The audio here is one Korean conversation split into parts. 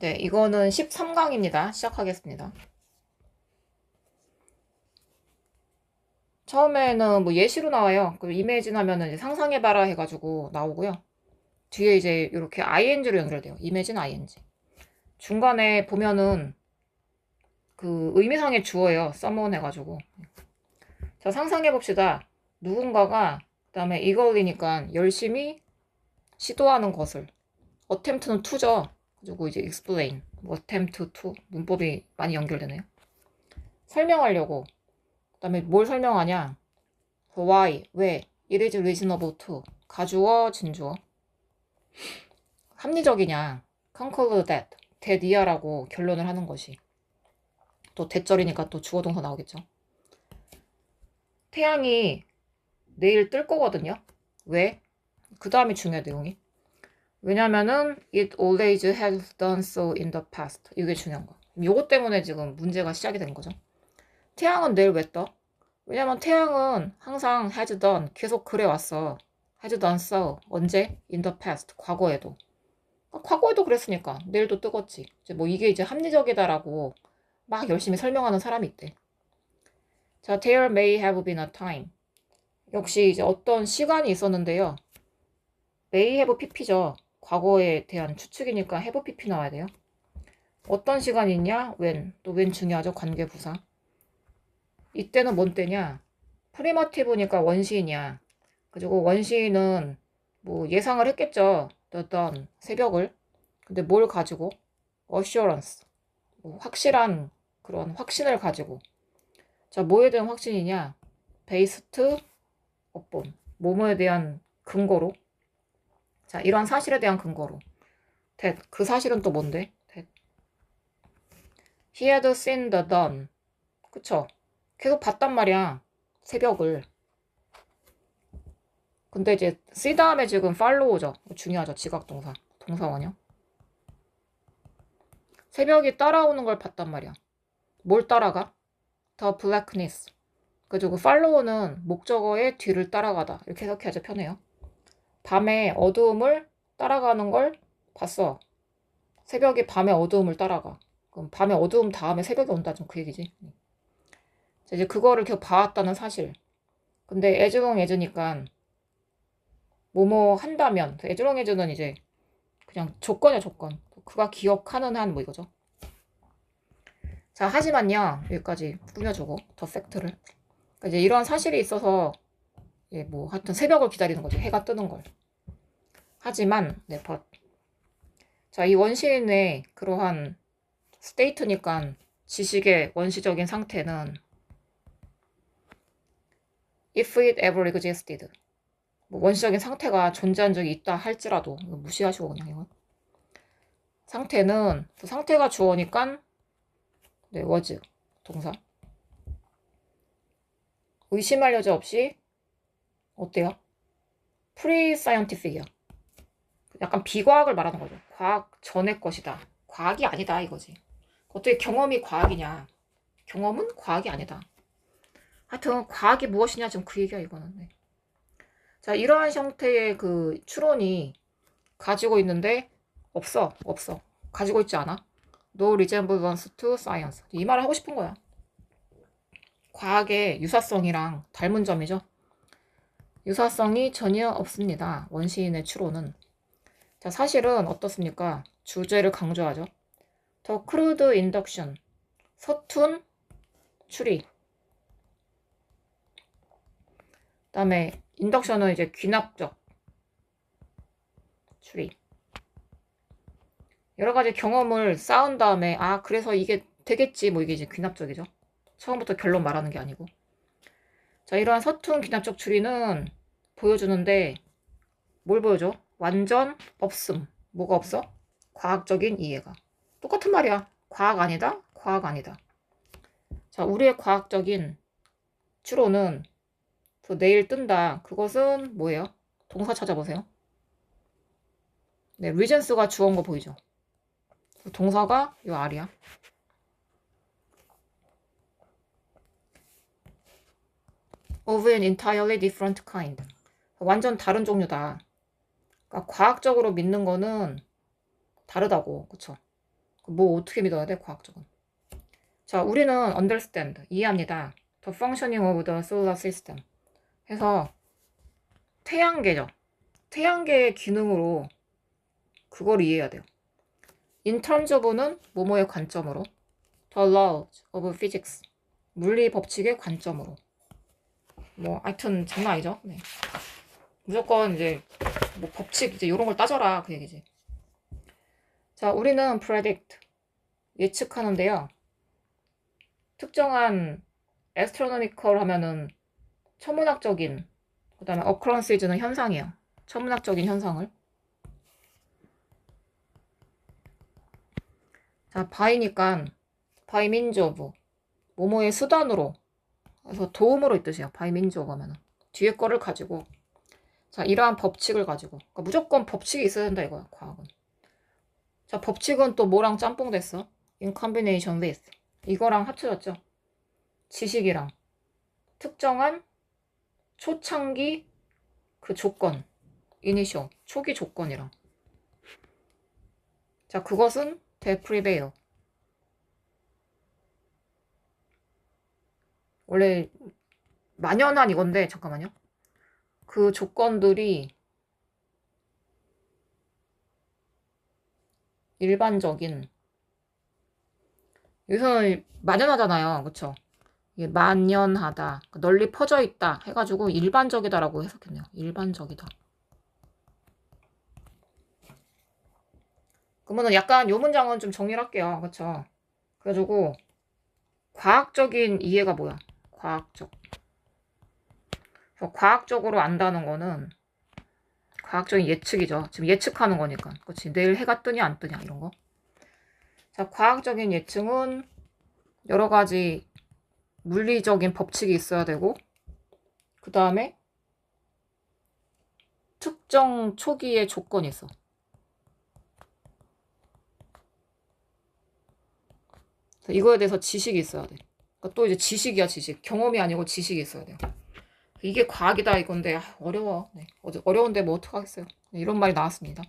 네, 이거는 13강입니다. 시작하겠습니다. 처음에는 뭐 예시로 나와요. 그 이매진 하면은 이제 상상해봐라 해가지고 나오고요. 뒤에 이제 이렇게 ing로 연결돼요. 이매진 ing. 중간에 보면은 그 의미상의 주어예요. someone 해가지고. 자, 상상해봅시다. 누군가가, 그 다음에 이걸리니까 열심히 시도하는 것을. attempt는 to죠. 그리고 이제 explain. attempt to. 문법이 많이 연결되네요. 설명하려고. 그 다음에 뭘 설명하냐? why, 왜, it is reasonable to, 가주어, 진주어. 합리적이냐? conclude that, that이야라고 결론을 하는 것이. 또 대절이니까 또 주어 동사 나오겠죠. 태양이 내일 뜰 거거든요. 왜? 그 다음이 중요해, 내용이. 왜냐면은 it always has done so in the past. 이게 중요한 거. 요거 때문에 지금 문제가 시작이 된 거죠. 태양은 내일 왜 떠? 왜냐면 태양은 항상 has done, 계속 그래왔어. has done so. 언제? in the past. 과거에도. 과거에도 그랬으니까 내일도 뜨겠지. 이제 뭐 이게 이제 합리적이다라고 막 열심히 설명하는 사람이 있대. 자, there may have been a time. 역시 이제 어떤 시간이 있었는데요. may have pp죠. 과거에 대한 추측이니까 have pp 나와야 돼요. 어떤 시간이 있냐? when. 또 when 중요하죠. 관계부사. 이때는 뭔 때냐? 프리머티브니까 원시인이야. 그리고 원시인은 뭐 예상을 했겠죠. the dawn, 새벽을. 근데 뭘 가지고? assurance. 뭐 확실한 그런 확신을 가지고. 자, 뭐에 대한 확신이냐? based upon. 뭐뭐에 대한 근거로. 자, 이러한 사실에 대한 근거로. that. 그 사실은 또 뭔데? that. He had seen the dawn. 그쵸? 계속 봤단 말이야. 새벽을. 근데 이제 see 다음에 지금 follow죠. 중요하죠. 지각동사. 동사원형. 새벽이 따라오는 걸 봤단 말이야. 뭘 따라가? The blackness. 그리고 follow는 목적어의 뒤를 따라가다. 이렇게 해석해야지 편해요. 밤에 어두움을 따라가는 걸 봤어. 새벽이 밤의 어두움을 따라가. 그럼 밤의 어두움 다음에 새벽이 온다. 좀 그 얘기지. 이제 그거를 계속 봐왔다는 사실. 근데 as as니까 뭐뭐 한다면 as as는 이제 그냥 조건이야 조건. 그가 기억하는 한 뭐 이거죠. 자, 하지만요. 여기까지 꾸며주고 더 팩트를. 그러니까 이제 이러한 사실이 있어서 예, 뭐 하여튼 새벽을 기다리는 거지. 해가 뜨는 걸. 하지만 네, but. 자, 이 원시인의 그러한 스테이트니까 지식의 원시적인 상태는 if it ever existed. 뭐 원시적인 상태가 존재한 적이 있다 할지라도 무시하시고 그냥 이건. 상태는 그 상태가 주어니까 네, was 동사. 의심할 여지 없이 어때요? pre-scientific이야. 약간 비과학을 말하는 거죠. 과학 전의 것이다. 과학이 아니다 이거지. 어떻게 경험이 과학이냐. 경험은 과학이 아니다. 하여튼 과학이 무엇이냐 지금 그 얘기야 이거는. 네. 자, 이러한 형태의 그 추론이 가지고 있는데 없어. 가지고 있지 않아. No resemblance to science. 이 말을 하고 싶은 거야. 과학의 유사성이랑 닮은 점이죠. 유사성이 전혀 없습니다. 원시인의 추론은. 자, 사실은 어떻습니까? 주제를 강조하죠. The crude induction. 서툰 추리. 그 다음에 인덕션은 이제 귀납적 추리. 여러 가지 경험을 쌓은 다음에 아 그래서 이게 되겠지 뭐 이게 이제 귀납적이죠. 처음부터 결론 말하는 게 아니고. 자, 이러한 서툰 귀납적 추리는 보여주는데 뭘 보여줘? 완전 없음. 뭐가 없어? 과학적인 이해가. 똑같은 말이야. 과학 아니다? 과학 아니다. 자, 우리의 과학적인 추론은 그 내일 뜬다. 그것은 뭐예요? 동사 찾아보세요. 네, reasons가 주어인 거 보이죠? 동사가 이 R이야. of an entirely different kind. 완전 다른 종류다. 그러니까 과학적으로 믿는 거는 다르다고. 그쵸? 뭐 어떻게 믿어야 돼? 과학적은. 자, 우리는 understand, 이해합니다. The functioning of the solar system. 해서 태양계죠. 태양계의 기능으로 그걸 이해해야 돼요. In terms of는 뭐뭐의 관점으로. The laws of physics. 물리 법칙의 관점으로. 뭐 하여튼 장난 아니죠. 네. 무조건 이제 뭐 법칙 이제 이런 걸 따져라 그 얘기지. 자, 우리는 predict 예측하는데요. 특정한 astronomical 하면은 천문학적인, 그 다음에 occurrence는 현상이에요. 천문학적인 현상을. 자, by니까 by means of 뭐뭐의 수단으로, 그래서 도움으로 이 뜻이에요. by means of 하면은 뒤에 거를 가지고, 자, 이러한 법칙을 가지고, 그러니까 무조건 법칙이 있어야 된다 이거야 과학은. 자, 법칙은 또 뭐랑 짬뽕 됐어? in combination with 이거랑 합쳐졌죠. 지식이랑 특정한 초창기 그 조건, initial 초기 조건이랑. 자, 그것은 they prevail. 원래 만연한 이건데 잠깐만요. 그 조건들이 일반적인, 여기서는 만연하잖아요. 그쵸? 이게 만연하다, 널리 퍼져 있다 해가지고 일반적이다라고 해석했네요. 일반적이다. 그러면 약간 요 문장은 좀 정리를 할게요. 그쵸? 그래가지고 과학적인 이해가 뭐야? 과학적. 그래서 과학적으로 안다는 거는 과학적인 예측이죠. 지금 예측하는 거니까. 그렇지. 내일 해가 뜨냐 안 뜨냐 이런 거. 자, 과학적인 예측은 여러 가지 물리적인 법칙이 있어야 되고, 그 다음에 특정 초기의 조건이 있어. 이거에 대해서 지식이 있어야 돼. 그러니까 또 이제 지식이야, 지식. 경험이 아니고 지식이 있어야 돼요. 이게 과학이다 이건데 어려워. 네. 어려운데 뭐 어떡하겠어요. 네, 이런 말이 나왔습니다.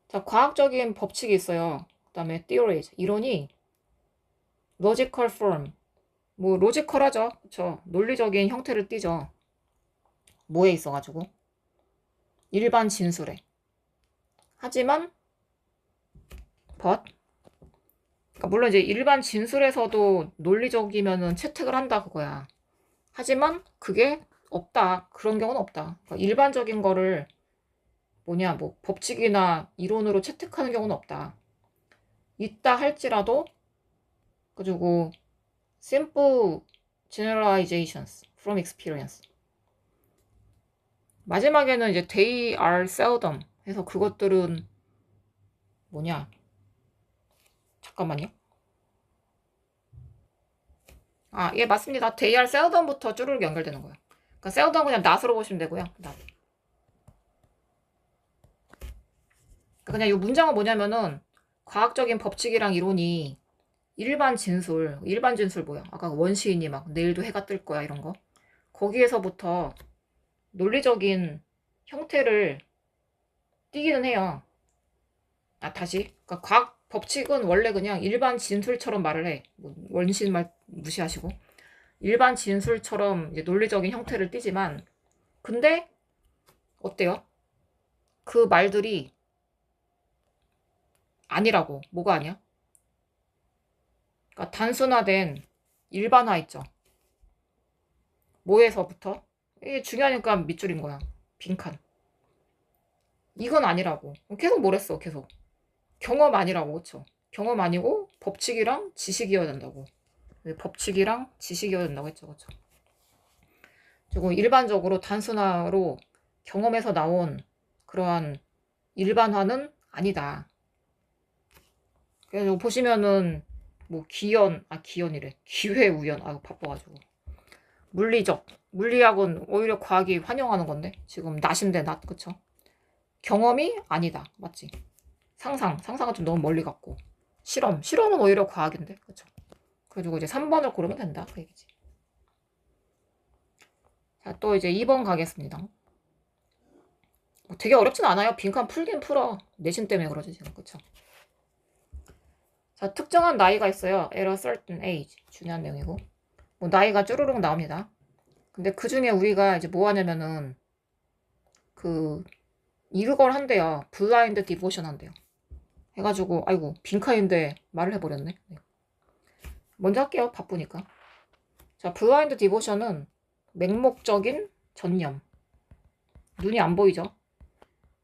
자, 과학적인 법칙이 있어요. 그 다음에 theories, 이론이 logical form, 뭐 로지컬하죠. 그쵸? 논리적인 형태를 띠죠. 뭐에 있어가지고 일반 진술에. 하지만 but, 그러니까 물론 이제 일반 진술에서도 논리적이면은 채택을 한다 그거야. 하지만 그게 없다. 그런 경우는 없다. 그러니까 일반적인 거를 뭐냐, 뭐 법칙이나 이론으로 채택하는 경우는 없다. 있다 할지라도, 그리고 simple generalizations from experience. 마지막에는 이제 they are seldom 해서 그것들은 뭐냐, 잠깐만요. 아, 예, 맞습니다. they are seldom부터 쭈르륵 연결되는 거예요. 그러니까 seldom 그냥 not으로 보시면 되고요. not. 그냥 이 문장은 뭐냐면은 과학적인 법칙이랑 이론이 일반 진술 뭐야? 아까 원시인이 막 내일도 해가 뜰 거야 이런 거. 거기에서부터 논리적인 형태를 띠기는 해요. 아, 다시. 그러니까 과학 법칙은 원래 그냥 일반 진술처럼 말을 해. 뭐 원시인 말 무시하시고. 일반 진술처럼 이제 논리적인 형태를 띠지만, 근데 어때요? 그 말들이 아니라고. 뭐가 아니야? 그러니까 단순화된 일반화 있죠. 뭐에서부터? 이게 중요하니까 밑줄인 거야. 빈칸. 이건 아니라고. 계속 뭐랬어, 계속. 경험 아니라고, 그쵸? 경험 아니고 법칙이랑 지식이어야 된다고. 법칙이랑 지식이어야 된다고 했죠, 그쵸? 그리고 일반적으로 단순화로 경험에서 나온 그러한 일반화는 아니다. 그래서 보시면은 뭐 기현이래. 기회우연. 아유, 바빠가지고. 물리적. 물리학은 오히려 과학이 환영하는 건데 지금 낫인데 낫, 그쵸? 경험이 아니다. 맞지? 상상은 좀 너무 멀리 갔고. 실험은 오히려 과학인데, 그쵸? 그래가지고 이제 3번을 고르면 된다 그 얘기지. 자, 또 이제 2번 가겠습니다. 되게 어렵진 않아요. 빈칸 풀긴 풀어. 내신 때문에 그러지 지금, 그쵸? 자, 특정한 나이가 있어요. at a certain age. 중요한 내용이고. 뭐 나이가 쭈루룩 나옵니다. 근데 그 중에 우리가 이제 뭐 하냐면은 이걸 한대요. 블라인드 디보션 한대요. 해가지고 아이고 빈칸인데 말을 해버렸네. 네. 먼저 할게요. 바쁘니까. 자, 블라인드 디보션은 맹목적인 전념. 눈이 안 보이죠?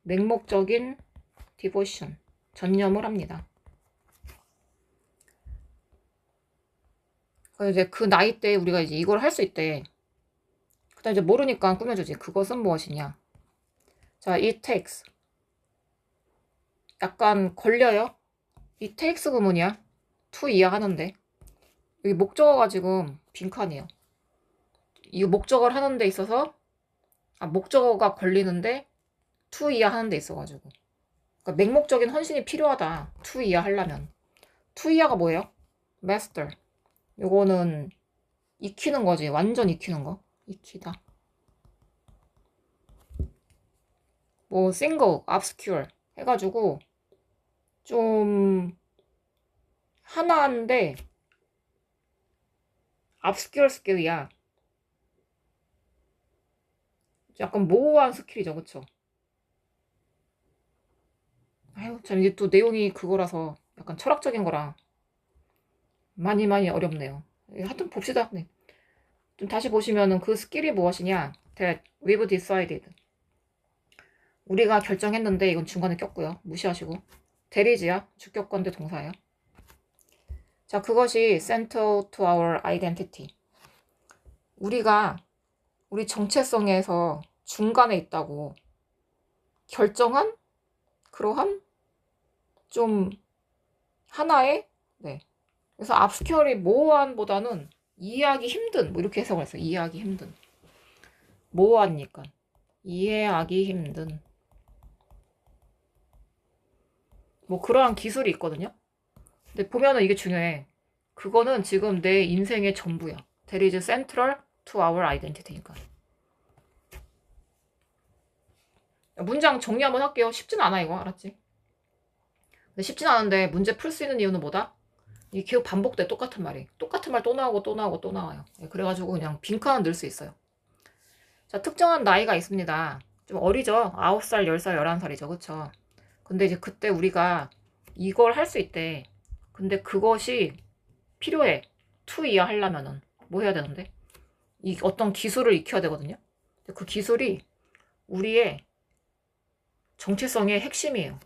맹목적인 디보션. 전념을 합니다. 이제 그 나이 때 우리가 이제 이걸 할 수 있대. 그다음 이제 모르니까 꾸며주지. 그것은 무엇이냐? 자, it takes. 약간 걸려요. it takes 구문이야. to 이해하는데. 여기 목적어가 지금 빈칸이에요. 이 목적어를 하는 데 있어서 목적어가 걸리는데 to 이해하는 데 있어가지고. 그러니까 맹목적인 헌신이 필요하다. to 이해하려면. to 이해가 뭐예요? master. 요거는 익히는 거지. 완전 익히는 거. 익히다. 뭐 single, obscure 해가지고 좀 하나인데 obscure 스킬이야. 약간 모호한 스킬이죠. 그쵸? 아유 참 이게 또 내용이 그거라서 약간 철학적인 거라 많이 어렵네요. 하여튼 봅시다. 네. 좀 다시 보시면은 그 스킬이 무엇이냐? That we've decided. 우리가 결정했는데 이건 중간에 꼈고요. 무시하시고. That is야. 주격관대 동사예요. 자, 그것이 central to our identity. 우리가 우리 정체성에서 중간에 있다고 결정한 그러한 좀 하나의 네. 그래서 obscure이 모호한보다는 이해하기 힘든 뭐 이렇게 해석을 했어요. 이해하기 힘든. 모호하니까 이해하기 힘든 뭐 그러한 기술이 있거든요. 근데 보면은 이게 중요해. 그거는 지금 내 인생의 전부야. That is central to our identity니까. 문장 정리 한번 할게요. 쉽진 않아 이거 알았지? 근데 쉽진 않은데 문제 풀 수 있는 이유는 뭐다? 이게 계속 반복돼. 똑같은 말이. 똑같은 말 또 나오고 또 나오고 또 나와요. 그래가지고 그냥 빈칸은 넣을 수 있어요. 자, 특정한 나이가 있습니다. 좀 어리죠? 9살, 10살, 11살이죠. 그쵸? 근데 이제 그때 우리가 이걸 할 수 있대. 근데 그것이 필요해. to 이해하려면은 뭐 해야 되는데? 이 어떤 기술을 익혀야 되거든요. 그 기술이 우리의 정체성의 핵심이에요.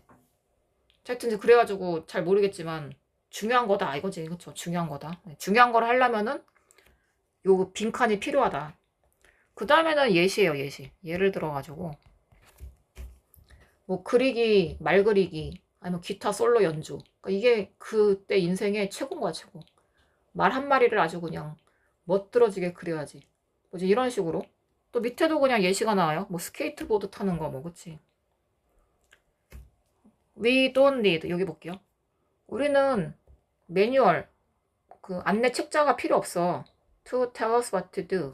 하여튼 이제 그래가지고 잘 모르겠지만 중요한 거다 이거지. 그쵸? 중요한 거다. 중요한 걸 하려면은 요 빈칸이 필요하다. 그 다음에는 예시예요. 예시. 예를 들어가지고 뭐 그리기, 말 그리기, 아니면 기타 솔로 연주. 그러니까 이게 그때 인생의 최고인 거야, 최고. 말 한 마리를 아주 그냥 멋들어지게 그려야지. 뭐지 이런 식으로. 또 밑에도 그냥 예시가 나와요. 뭐 스케이트보드 타는 거, 뭐 그치. We don't need. 여기 볼게요. 우리는 매뉴얼, 그 안내 책자가 필요 없어. To tell us what to do.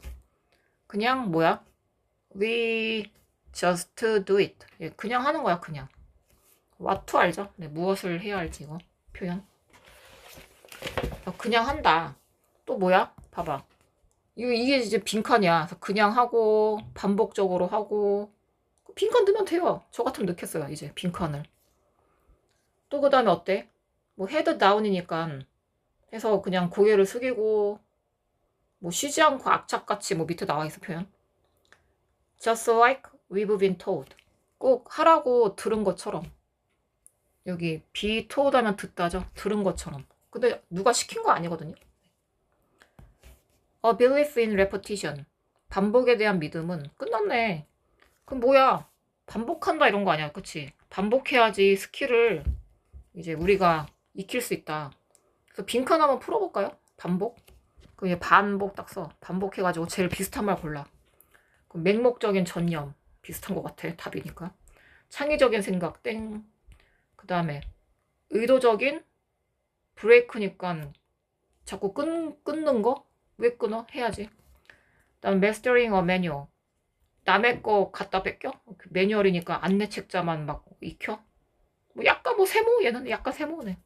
그냥 뭐야? We just do it. 예, 그냥 하는 거야, 그냥. what to 알죠? 네, 무엇을 해야 할지 이거 표현. 그냥 한다. 또 뭐야? 봐봐. 이게 이제 빈칸이야. 그래서 그냥 하고 반복적으로 하고 빈칸 넣으면 돼요. 저 같으면 넣겠어요. 이제 빈칸을. 또 그 다음에 어때? 뭐 헤드 다운이니까 해서 그냥 고개를 숙이고 뭐 쉬지 않고 악착같이 뭐 밑에 나와 있어 표현. Just like we've been told. 꼭 하라고 들은 것처럼. 여기 be told 하면 듣다죠. 들은 것처럼. 근데 누가 시킨 거 아니거든요. A belief in repetition. 반복에 대한 믿음은 끝났네. 그럼 뭐야? 반복한다 이런 거 아니야. 그치? 반복해야지 스킬을 이제 우리가 익힐 수 있다. 그래서 빈칸 한번 풀어볼까요? 반복. 그럼 반복 딱 써. 반복해가지고 제일 비슷한 말 골라. 그럼 맹목적인 전념. 비슷한 것 같아. 답이니까. 창의적인 생각. 땡. 그 다음에 의도적인 브레이크니까 자꾸 끊는 거? 왜 끊어? 해야지. 그 다음에 mastering a manual. 남의 거 갖다 뺏겨? 매뉴얼이니까 안내 책자만 막 익혀? 뭐 약간 뭐 세모? 얘는 약간 세모네.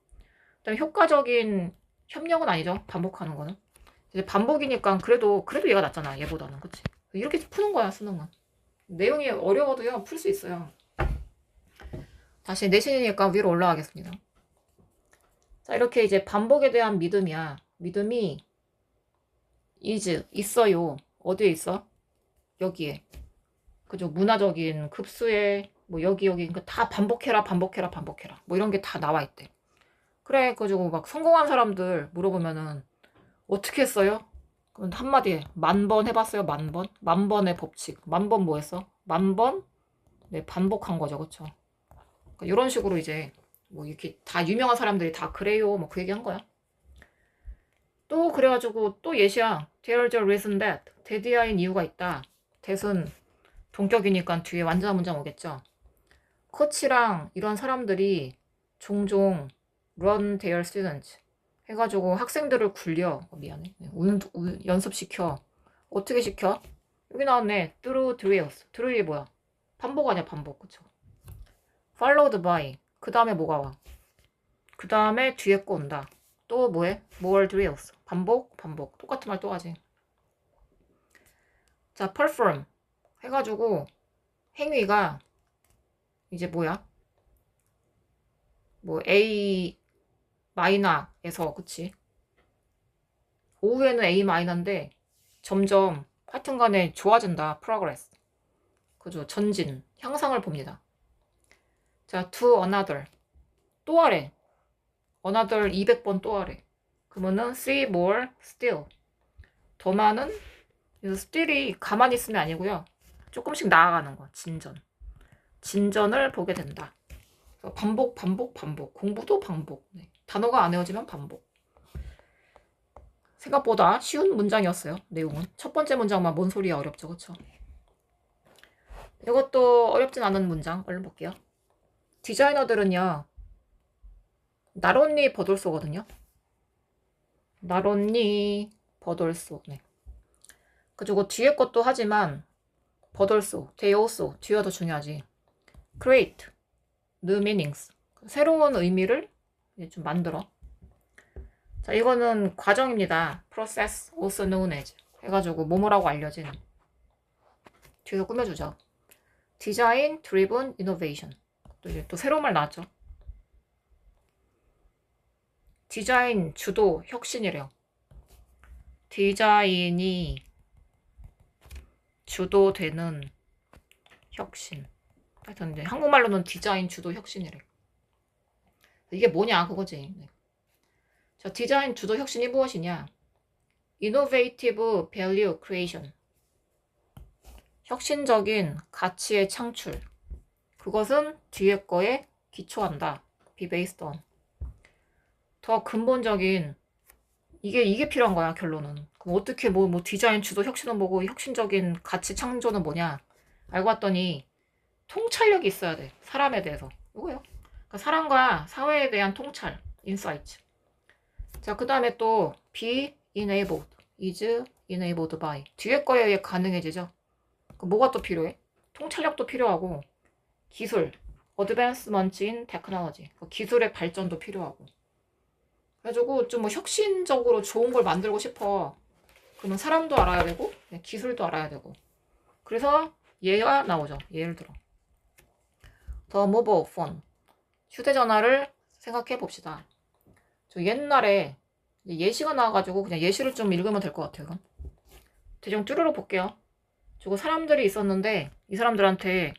그다음에 효과적인 협력은 아니죠. 반복하는 거는. 이제 반복이니까 그래도 얘가 낫잖아. 얘보다는. 그치? 이렇게 푸는 거야, 수능은. 내용이 어려워도요, 풀 수 있어요. 다시 내신이니까 위로 올라가겠습니다. 자, 이렇게 이제 반복에 대한 믿음이야. 믿음이 있어요. 어디에 있어? 여기에. 그죠? 문화적인 급수에 뭐 여기 그러니까 다 반복해라. 뭐 이런 게 다 나와 있대. 그래, 그리고 막 성공한 사람들 물어보면은 어떻게 했어요? 그럼 한마디에 10,000번 해봤어요? 10,000번? 10,000번의 법칙. 10,000번 뭐 했어? 10,000번? 네, 반복한 거죠. 그쵸? 그러니까 이런 식으로 이제 뭐 이렇게 다 유명한 사람들이 다 그래요. 뭐 그 얘기 한 거야. 또 그래가지고 또 예시야. There's a reason that. 대디아인 이유가 있다. that은 동격이니까 뒤에 완전한 문장 오겠죠. 코치랑 이런 사람들이 종종 run their students 해가지고 학생들을 굴려. 미안해. 연습시켜. 어떻게 시켜? 여기 나왔네. through drills. drill이 뭐야? 반복 아니야, 반복. 그쵸? followed by. 그 다음에 뭐가 와? 그 다음에 뒤에 거 온다. 또 뭐해? more drills. 반복. 똑같은 말 또 하지. 자, perform. 해가지고 행위가 이제 뭐야? 뭐 A 마이너에서 그치? 오후에는 A 마이너인데 점점 하여튼간에 좋아진다. progress. 그죠? 전진, 향상을 봅니다. 자, to another. 또 하래. another 200번 또 하래. 그러면은 3 more still. 더 많은 still이 가만히 있으면 아니고요. 조금씩 나아가는 거. 진전을 보게 된다. 반복. 공부도 반복. 네. 단어가 안 외워지면 반복. 생각보다 쉬운 문장이었어요. 내용은. 첫 번째 문장만 뭔 소리야 어렵죠. 그쵸? 이것도 어렵진 않은 문장. 얼른 볼게요. 디자이너들은요. not only 버돌소거든요. not only 버돌소. 네. 그리고 뒤에 것도 하지만 버돌소, they also. 뒤가 더 중요하지. create new meanings. 새로운 의미를 좀 만들어. 자, 이거는 과정입니다. process also known as 해가지고 뭐뭐라고 알려진. 뒤에서 꾸며주죠. design driven innovation. 또 새로운 말 나왔죠. 디자인 주도 혁신이래요. 디자인이 주도되는 혁신. 하여튼 이제 한국말로는 디자인 주도 혁신이래. 이게 뭐냐 그거지. 네. 자, 디자인 주도 혁신이 무엇이냐? Innovative value creation. 혁신적인 가치의 창출. 그것은 뒤에 거에 기초한다. be based on. 더 근본적인 이게 필요한 거야 결론은. 그럼 어떻게 뭐 디자인 주도 혁신은 뭐고 혁신적인 가치 창조는 뭐냐? 알고 봤더니 통찰력이 있어야 돼. 사람에 대해서. 이거요. 그러니까 사람과 사회에 대한 통찰, 인사이트. 자, 그 다음에 또 be enabled, is enabled by. 뒤에 거에 의해 가능해지죠. 뭐가 또 필요해? 통찰력도 필요하고 기술, advancement in technology. 기술의 발전도 필요하고. 그래가지고 좀 뭐 혁신적으로 좋은 걸 만들고 싶어. 그러면 사람도 알아야 되고 기술도 알아야 되고. 그래서 얘가 나오죠. 예를 들어. The mobile phone. 휴대전화를 생각해 봅시다. 저 옛날에 예시가 나와가지고 그냥 예시를 좀 읽으면 될 것 같아요. 그럼. 대충 쭈르르 볼게요. 저거 사람들이 있었는데 이 사람들한테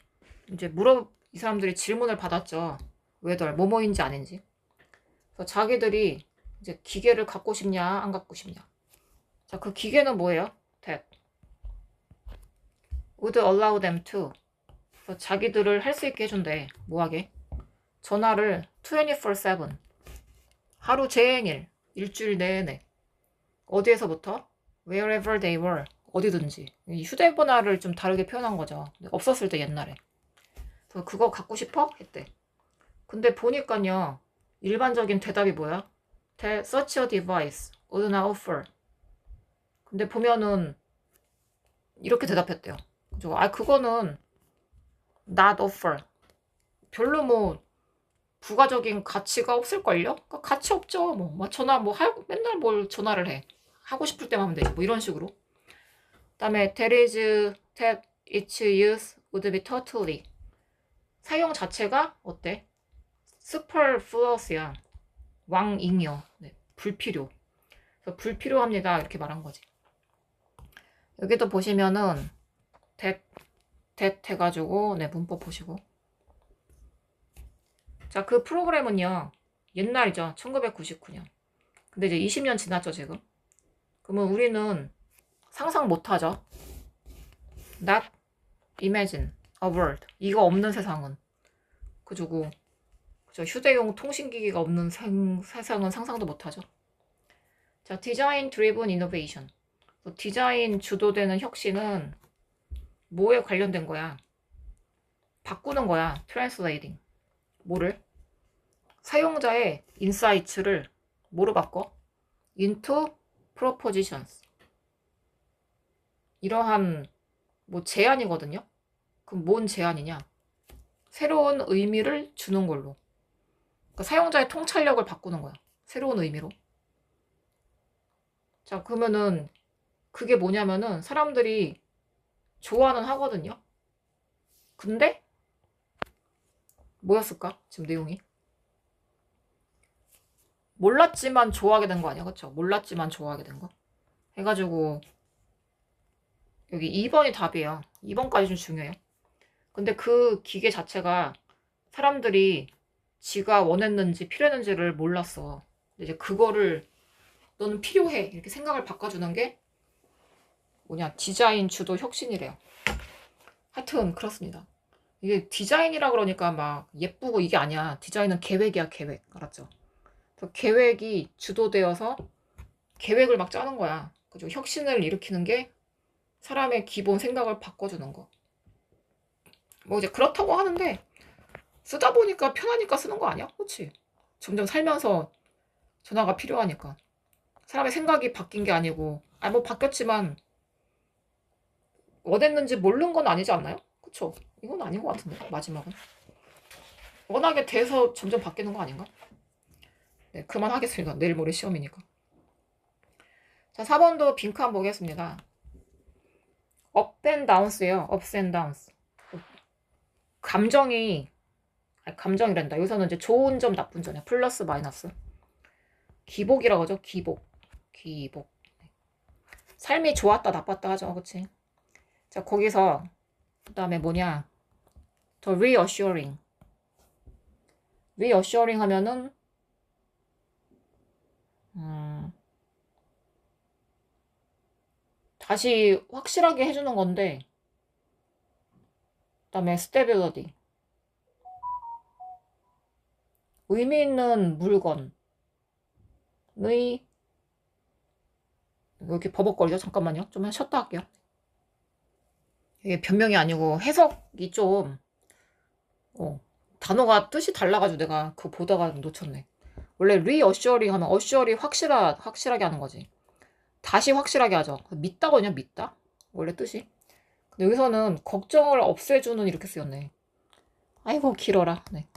이제 이 사람들이 질문을 받았죠. whether 뭐뭐인지 아닌지. 그래서 자기들이 이제 기계를 갖고 싶냐 안 갖고 싶냐. 자, 그 기계는 뭐예요? that would allow them to. 그래서 자기들을 할 수 있게 해준대. 뭐하게? 전화를 24/7 하루 종일 일주일 내내 어디에서부터? wherever they were. 어디든지. 이 휴대전화를 좀 다르게 표현한 거죠. 없었을 때 옛날에. 그래서 그거 갖고 싶어? 했대. 근데 보니까요. 일반적인 대답이 뭐야? Such a device would not offer. 근데 보면은 이렇게 대답했대요. 그거는 not offer. 별로 뭐 부가적인 가치가 없을걸요? 그러니까 가치 없죠. 뭐 전화 맨날 뭘 전화를 해. 하고 싶을 때만 하면 되지. 뭐 이런 식으로. 그다음에 that its use would be totally. 사용 자체가 어때? superfluous야. 왕잉여. 네, 불필요. 그래서 불필요합니다. 이렇게 말한 거지. 여기도 보시면은 that 해가지고 네, 문법 보시고. 자, 그 프로그램은요. 옛날이죠. 1999년. 근데 이제 20년 지났죠, 지금. 그러면 우리는 상상 못하죠. Not imagine a world. 이거 없는 세상은. 그죠 휴대용 통신기기가 없는 세상은 상상도 못하죠. 자, 디자인 드리븐 이노베이션. 디자인 주도되는 혁신은 뭐에 관련된 거야? 바꾸는 거야. 트랜슬레이팅. 뭐를? 사용자의 인사이츠를 뭐로 바꿔? into propositions. 이러한 뭐 제안이거든요. 그럼 뭔 제안이냐? 새로운 의미를 주는 걸로. 그러니까 사용자의 통찰력을 바꾸는 거야. 새로운 의미로. 자, 그러면은 그게 뭐냐면은 사람들이 좋아는 하거든요. 근데 뭐였을까? 지금 내용이. 몰랐지만 좋아하게 된 거 아니야? 그쵸? 몰랐지만 좋아하게 된 거. 해가지고 여기 2번이 답이에요. 2번까지 좀 중요해요. 근데 그 기계 자체가 사람들이 지가 원했는지 필요했는지를 몰랐어. 근데 이제 그거를 너는 필요해. 이렇게 생각을 바꿔주는 게 뭐냐? 디자인 주도 혁신이래요. 하여튼 그렇습니다. 이게 디자인이라 그러니까 막 예쁘고 이게 아니야. 디자인은 계획이야, 계획. 알았죠? 그래서 계획이 주도되어서 계획을 막 짜는 거야. 그죠? 혁신을 일으키는 게 사람의 기본 생각을 바꿔주는 거. 뭐 이제 그렇다고 하는데 쓰다 보니까 편하니까 쓰는 거 아니야? 그렇지? 점점 살면서 전화가 필요하니까. 사람의 생각이 바뀐 게 아니고 뭐 바뀌었지만 원했는지 모르는 건 아니지 않나요? 그쵸? 이건 아닌 것 같은데 마지막은. 워낙에 돼서 점점 바뀌는 거 아닌가? 네, 그만하겠습니다. 내일 모레 시험이니까. 자, 4번도 빈칸 보겠습니다. up and downs예요. ups and downs. 감정이란다. 여기서는 이제 좋은 점, 나쁜 점이야. 플러스, 마이너스. 기복이라고 하죠. 기복. 삶이 좋았다, 나빴다 하죠. 그치? 자, 거기서 그 다음에 뭐냐? 더 reassuring. reassuring 하면은 다시 확실하게 해주는 건데, 그 다음에 stability. 의미 있는 물건의, 이렇게 버벅거리죠? 잠깐만요. 좀 쉬었다 할게요. 이게 변명이 아니고 해석이 좀, 단어가 뜻이 달라가지고 내가 그거 보다가 놓쳤네. 원래 reassuring 하면 assure이 확실하게 하는 거지. 다시 확실하게 하죠. 믿다거든요, 믿다. 원래 뜻이. 근데 여기서는 걱정을 없애주는 이렇게 쓰였네. 아이고 길어라. 네.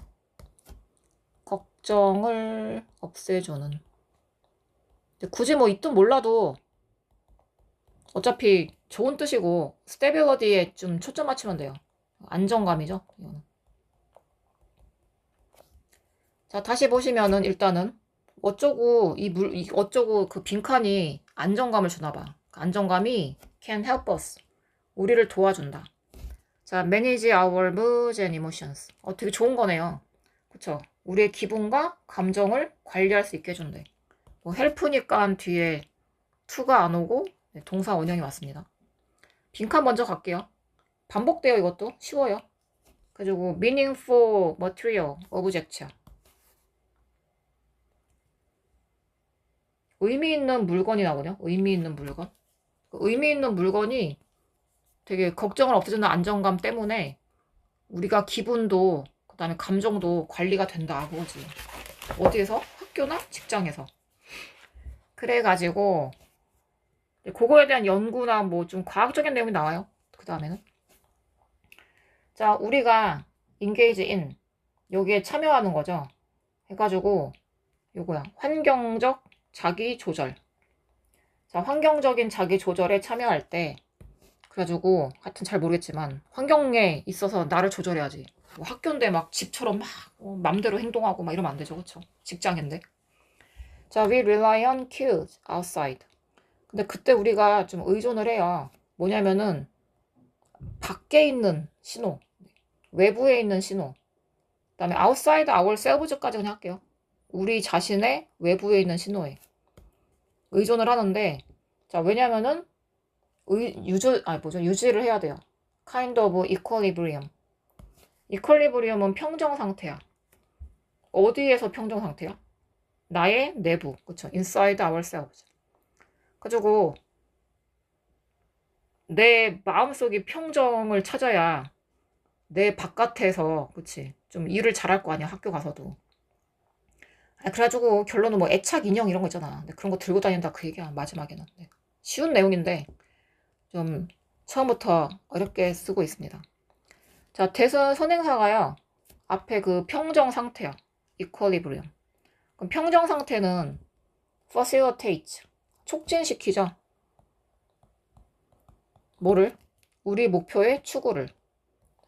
걱정을 없애주는. 굳이 뭐 이 뜻 몰라도 어차피 좋은 뜻이고 stability에 좀 초점 맞추면 돼요. 안정감이죠. 이거는. 자, 다시 보시면은 일단은 어쩌고 어쩌고 그 빈칸이 안정감을 주나 봐. 안정감이 can help us. 우리를 도와준다. 자, manage our moods and emotions. 되게 좋은 거네요. 그쵸? 우리의 기분과 감정을 관리할 수 있게 해준대. 뭐 help니까 뒤에 to가 안 오고 네, 동사 원형이 왔습니다. 빈칸 먼저 갈게요. 반복돼요. 이것도 쉬워요. 그리고 meaningful material object야. 의미 있는 물건이 나오네요. 의미 있는 물건. 의미 있는 물건이 되게 걱정을 없애주는 안정감 때문에 우리가 기분도 그다음에 감정도 관리가 된다. 그거지. 어디에서? 학교나 직장에서. 그래가지고 그거에 대한 연구나 뭐 좀 과학적인 내용이 나와요. 그 다음에는 자, 우리가 engage in 여기에 참여하는 거죠. 해가지고 요거야. 환경적 자기 조절. 자, 환경적인 자기 조절에 참여할 때 그래가지고 하여튼 잘 모르겠지만 환경에 있어서 나를 조절해야지. 뭐 학교인데 막 집처럼 막 맘대로 행동하고 막 이러면 안 되죠. 그쵸? 직장인데. 자, we rely on cues outside. 근데 그때 우리가 좀 의존을 해요. 뭐냐면은 밖에 있는 신호, 외부에 있는 신호, 그다음에 outside ourselves까지 그냥 할게요. 우리 자신의 외부에 있는 신호에 의존을 하는데, 자, 왜냐면은 유지를 해야 돼요. kind of equilibrium. equilibrium은 평정 상태야. 어디에서 평정 상태야? 나의 내부, 그쵸? inside ourselves. 그래가지고 내 마음속이 평정을 찾아야 내 바깥에서, 그치? 좀 일을 잘할 거 아니야, 학교 가서도. 그래가지고 결론은 뭐 애착 인형 이런 거 있잖아. 근데 그런 거 들고 다닌다 그 얘기야, 마지막에는. 네. 쉬운 내용인데 좀 처음부터 어렵게 쓰고 있습니다. 자, 대선 선행사가요. 앞에 그 평정 상태야. equilibrium. 그럼 평정 상태는 facilitate. 촉진시키죠. 뭐를? 우리 목표의 추구를.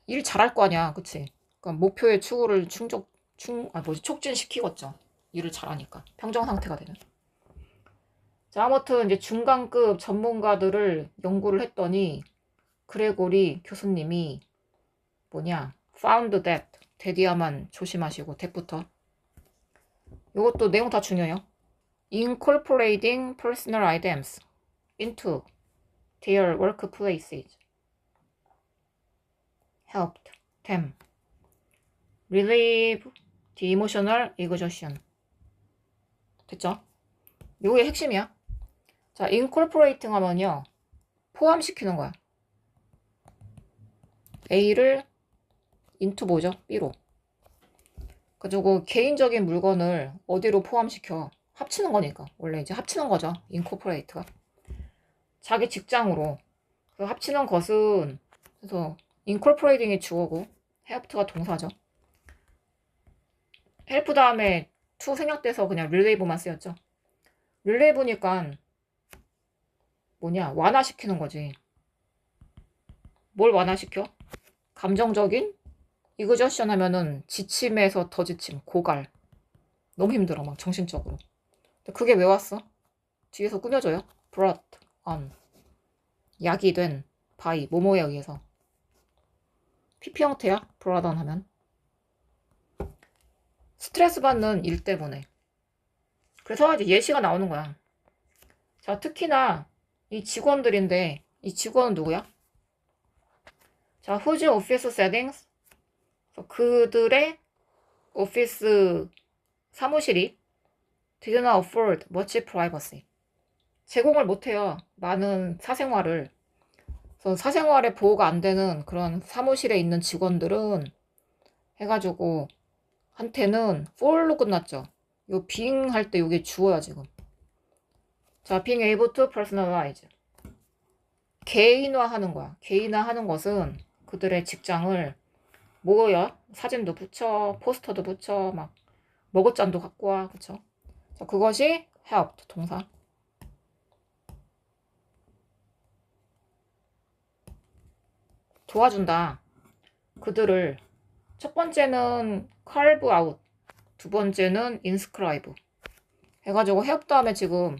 일 잘할 거 아니야, 그치? 그러니까 목표의 추구를 촉진시키겠죠. 일을 잘하니까. 평정 상태가 되면. 자, 아무튼 이제 중간급 전문가들을 연구를 했더니 그레고리 교수님이 found that. 데디아만 조심하시고, that부터. 이것도 내용 다 중요해요. incorporating personal items into their workplaces helped them relieve the emotional exhaustion. 됐죠? 요게 핵심이야. 자, incorporating 하면요. 포함시키는 거야. A를 into 뭐죠? B로. 그리고 개인적인 물건을 어디로 포함시켜? 합치는 거니까. 원래 이제 합치는 거죠. incorporate가. 자기 직장으로. 합치는 것은, 그래서 incorporating이 주어고 helped가 동사죠. help 다음에 to 생략돼서 그냥 relieve만 쓰였죠. relieve니까 완화시키는 거지. 뭘 완화시켜? 감정적인 exhaustion 하면은 지침에서 더 지침, 고갈. 너무 힘들어, 막 정신적으로. 근데 그게 왜 왔어? 뒤에서 꾸며줘요. brought on. 약이 된 by, 뭐뭐에 의해서. PP 형태야, brought on 하면. 스트레스 받는 일 때문에. 그래서 이제 예시가 나오는 거야. 자, 특히나 이 직원들인데, 이 직원은 누구야? 자, whose office settings? 그들의 오피스 사무실이 did not afford much privacy. 제공을 못해요. 많은 사생활을. 그래서 사생활에 보호가 안 되는 그런 사무실에 있는 직원들은 해가지고 한테는 for로 끝났죠. 요 being 할 때 요게 주어야 지금. 자, being able to personalize. 개인화하는 거야. 개인화하는 것은 그들의 직장을 뭐야? 사진도 붙여, 포스터도 붙여, 막 머그잔도 갖고 와, 그쵸? 자, 그것이 helped 동사. 도와준다. 그들을 첫 번째는 carve out, 두 번째는 inscribe 해가지고 help 다음에 지금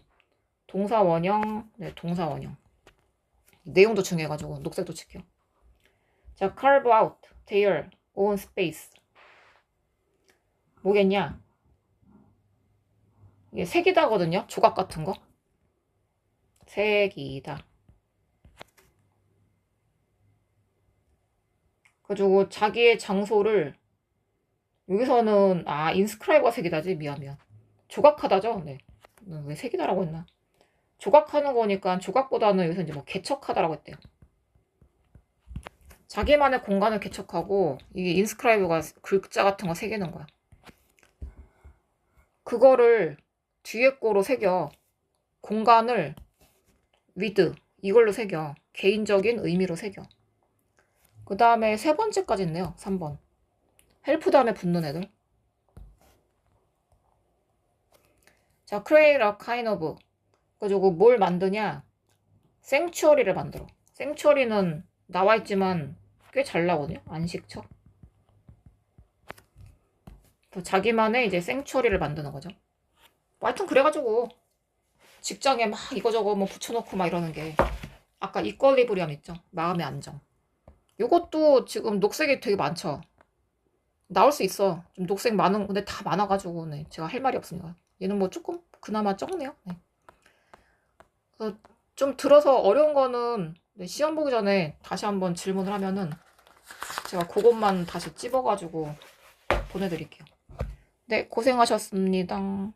동사 원형, 네, 동사 원형. 내용도 중요해가지고 녹색도 칠게요. 자, carve out their own space. 뭐겠냐? 이게 색이다거든요. 조각 같은 거. 색이다. 그리고 자기의 장소를 여기서는 인스크라이브가 색이다지. 미안. 조각하다죠. 네. 왜 색이다라고 했나? 조각하는 거니까 조각보다는 여기서 이제 뭐 개척하다라고 했대요. 자기만의 공간을 개척하고 이게 인스크라이브가 글자 같은 거 새기는 거야. 그거를 뒤에 거로 새겨. 공간을 with 이걸로 새겨. 개인적인 의미로 새겨. 그 다음에 세 번째까지 있네요. 3번. 헬프 다음에 붙는 애들. 자, create a kind of. 그래가지고 뭘 만드냐? 생츄어리를 만들어. 생츄어리는 나와 있지만 꽤 잘 나오거든요. 안식처. 자기만의 이제 생츄어리를 만드는 거죠. 하여튼 그래가지고 직장에 막 이거저거 뭐 붙여놓고 막 이러는 게 아까 이퀄리브리엄 있죠? 마음의 안정. 요것도 지금 녹색이 되게 많죠? 나올 수 있어. 좀 녹색 많은, 근데 다 많아가지고, 네. 제가 할 말이 없습니다. 얘는 뭐 조금, 그나마 적네요. 네. 좀 들어서 어려운 거는 네, 시험 보기 전에 다시 한번 질문을 하면은 제가 그것만 다시 찝어가지고 보내드릴게요. 네, 고생하셨습니다.